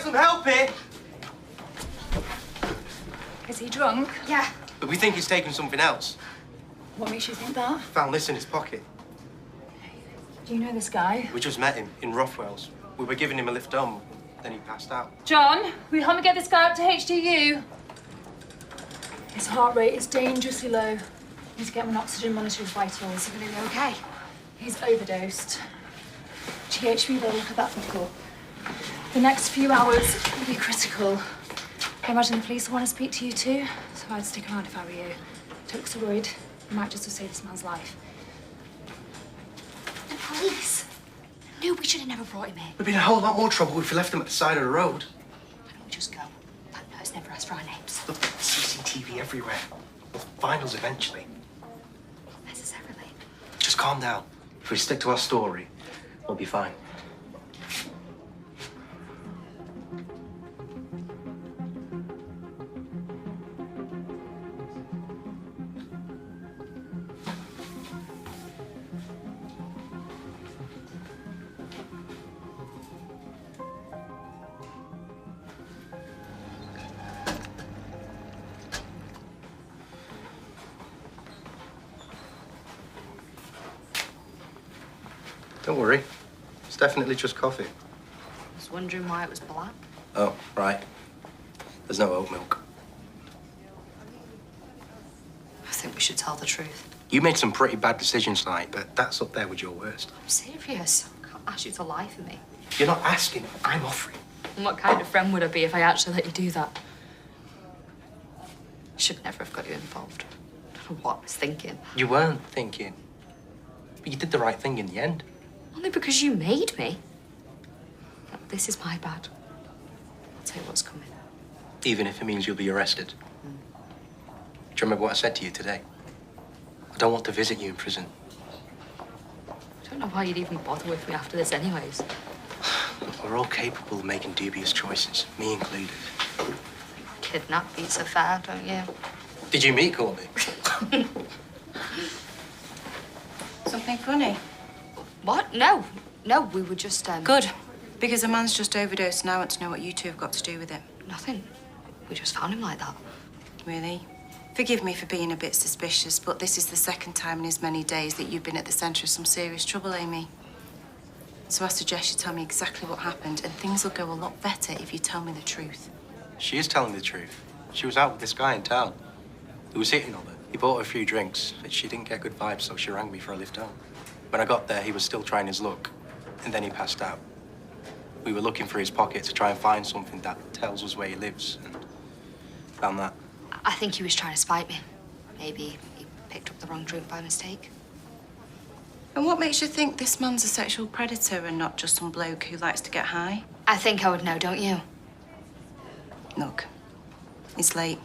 some help here? Is he drunk? Yeah. But we think he's taken something else. What makes you think that? Found this in his pocket. Do you know this guy? We just met him in Rothwell's. We were giving him a lift home, then he passed out. John, will you help me get this guy up to HDU? His heart rate is dangerously low. Need to get him an oxygen monitor his vitals. Is he gonna be okay? He's overdosed. GHB will look at that before. The next few hours will be critical. I imagine the police will want to speak to you too, so I'd stick around if I were you. Don't look so worried. You might just have saved this man's life. The police? No, we should have never brought him in. We'd be in a whole lot more trouble if we left him at the side of the road. Why don't we just go? That nurse never asked for our names. Look, there's CCTV everywhere. We'll find us eventually. Not necessarily. Just calm down. If we stick to our story, we'll be fine. Don't worry. It's definitely just coffee. I was wondering why it was black. Oh, right. There's no oat milk. I think we should tell the truth. You made some pretty bad decisions tonight, but that's up there with your worst. I'm serious. I can't ask you to lie for me. You're not asking, I'm offering. And what kind of friend would I be if I actually let you do that? I should never have got you involved. I don't know what I was thinking. You weren't thinking. But you did the right thing in the end. Only because you made me. This is my bad. I'll tell you what's coming. Even if it means you'll be arrested. Do you remember what I said to you today? I don't want to visit you in prison. I don't know why you'd even bother with me after this anyways. Look, we're all capable of making dubious choices, me included. Kidnap beats are fair, don't you? Did you meet Corrie? Something funny? What? No. No, we were just, Good. Because a man's just overdosed and I want to know what you two have got to do with it. Nothing. We just found him like that. Really? Forgive me for being a bit suspicious, but this is the second time in as many days that you've been at the centre of some serious trouble, Amy. So I suggest you tell me exactly what happened, and things will go a lot better if you tell me the truth. She is telling the truth. She was out with this guy in town who was hitting on her. He bought her a few drinks, but she didn't get good vibes, so she rang me for a lift home. When I got there, he was still trying his luck, and then he passed out. We were looking for his pocket to try and find something that tells us where he lives, and found that. I think he was trying to spite me. Maybe he picked up the wrong drink by mistake. And what makes you think this man's a sexual predator and not just some bloke who likes to get high? I think I would know, don't you? Look, it's late.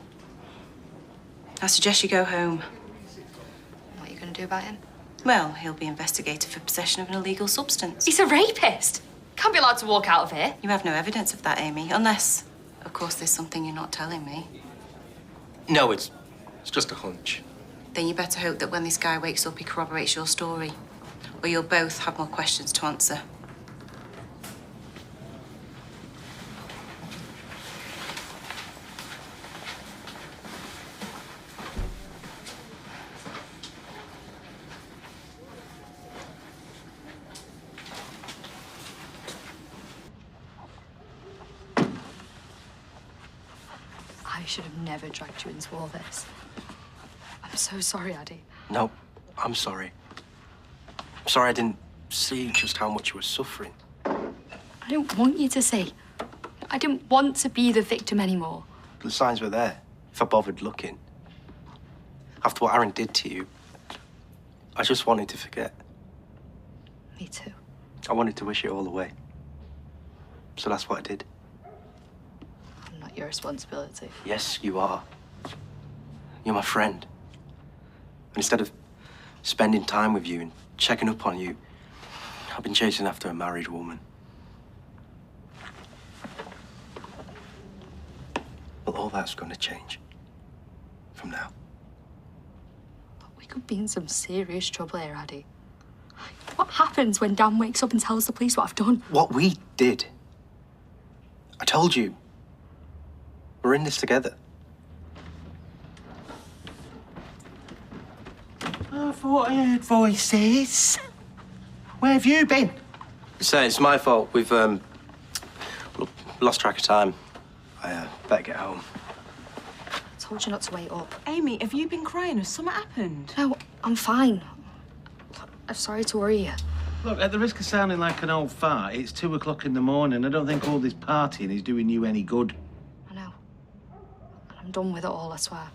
I suggest you go home. What are you going to do about him? Well, he'll be investigated for possession of an illegal substance. He's a rapist. Can't be allowed to walk out of here. You have no evidence of that, Amy, unless, of course, there's something you're not telling me. No, it's just a hunch. Then you better hope that when this guy wakes up, he corroborates your story. Or you'll both have more questions to answer. I should have never dragged you into all this. I'm so sorry, Aadi. No, I'm sorry. I'm sorry I didn't see just how much you were suffering. I don't want you to see. I didn't want to be the victim anymore. The signs were there, if I bothered looking. After what Aaron did to you, I just wanted to forget. Me too. I wanted to wish it all away. So that's what I did. I'm not your responsibility. Yes, you are. You're my friend. And instead of spending time with you and checking up on you, I've been chasing after a married woman. But all that's going to change from now. We could be in some serious trouble here, Aadi. What happens when Dan wakes up and tells the police what I've done? What we did, I told you. We're in this together. I thought I heard voices. Where have you been? It's my fault. We've lost track of time. I better get home. I told you not to wait up. Amy, have you been crying? Has something happened? No, I'm fine. I'm sorry to worry you. Look, at the risk of sounding like an old fart, it's 2 o'clock in the morning. I don't think all this partying is doing you any good. I know. And I'm done with it all, I swear.